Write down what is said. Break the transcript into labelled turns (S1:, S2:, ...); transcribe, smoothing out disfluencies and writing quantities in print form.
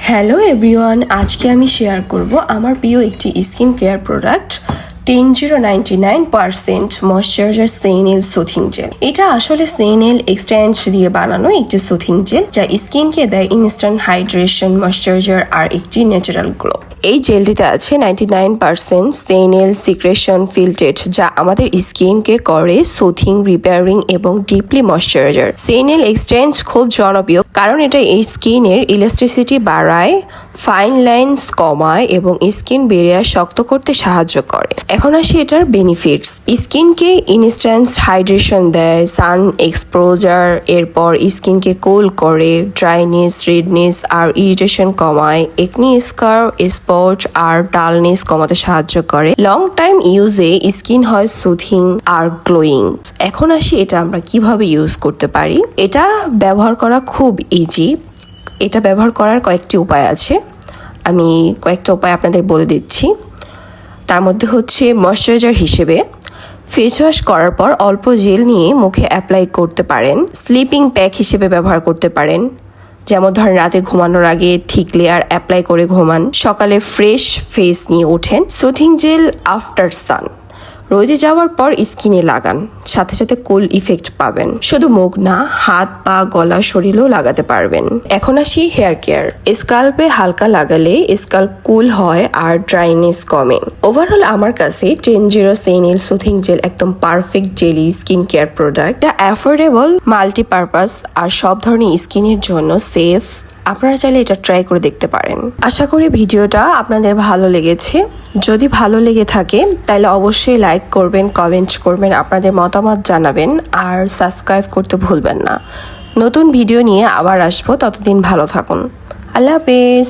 S1: Hello everyone, আজকে আমি share করব আমার প্রিয় একটি স্কিন কেয়ার প্রোডাক্ট 10099% ময়শ্চারাইজার সেনেল সুথিং জেল। এটা আসলে সেনেল এক্সটেন্স দিয়ে বানানো একটি সুথিং জেল যা স্কিনকে দেয় ইনস্ট্যান্ট হাইড্রেশন, ময়শ্চারাইজার আর একটি ন্যাচারাল গ্লো। এই জেলটিতে আছে 99% সেনেল সিক্রেশন ফিল্টেড, যা আমাদের স্কিনকে করে সুথিং, রিপেয়ারিং এবং ডিপলি ময়শ্চারাইজার। সেনেল এক্সটেন্স খুব জনপ্রিয় কারণ এটা এই স্কিনের ইলাস্টিসিটি বাড়ায়, ফাইন লাইন্স কমায় এবং স্কিন বেরিয়ার শক্ত করতে সাহায্য করে। এখন আসি এটার বেনিফিটস। স্কিনকে ইনস্ট্যান্ট হাইড্রেশন দেয়, সান এক্সপোজার, এরপর স্কিনকে কুল করে, ড্রাইনেস, রেডনেস আর ইরিটেশন কমায়, একনি, স্কার, স্পট আর ডালনেস কমাতে সাহায্য করে। লং টাইম ইউজে স্কিন হয় সুথিং আর গ্লোয়িং। এখন আসি এটা আমরা কিভাবে ইউজ করতে পারি। এটা ব্যবহার করা খুব ইজি। এটা ব্যবহার করার কয়েকটি উপায় আছে, আমি কয়েকটা উপায় আপনাদের বলে দিচ্ছি। তার মধ্যে হচ্ছে ময়শ্চারাইজার হিসেবে ফেস ওয়াশ করার পর অল্প জেল নিয়ে মুখে অ্যাপ্লাই করতে পারেন। স্লিপিং প্যাক হিসেবে ব্যবহার করতে পারেন, যেমন ধরেন রাতে ঘুমানোর আগে থিক লেয়ার অ্যাপ্লাই করে ঘুমান, সকালে ফ্রেশ ফেস নিয়ে ওঠেন। সুথিং জেল আফটার সান, রোদে যাওয়ার পর স্কিনে লাগান, সাথে সাথে কুল ইফেক্ট পাবেন। শুধু মুখ না, হাত, পা, গলা, শরীরেও লাগাতে পারবেন। এখন আসি হেয়ার কেয়ার। স্কাল্পে হালকা লাগালে স্কাল্প কুল হয় আর ড্রাইনেস কমে। ওভারঅল আমার কাছে 100 সেনেল সুথিং জেল একদম perfect jelly skin care product. এটা অ্যাফোর্ডেবল, মাল্টিপারপাস আর সব ধরনের স্কিনের জন্য সেফ। আপনারা চাইলে এটা ট্রাই করে দেখতে পারেন। আশা করি ভিডিওটা আপনাদের ভালো লেগেছে। যদি ভালো লেগে থাকে তাহলে অবশ্যই লাইক করবেন, কমেন্ট করবেন, আপনাদের মতামত জানাবেন আর সাবস্ক্রাইব করতে ভুলবেন না। নতুন ভিডিও নিয়ে আবার আসবো, ততদিন ভালো থাকুন। আল্লাহ হাফেজ।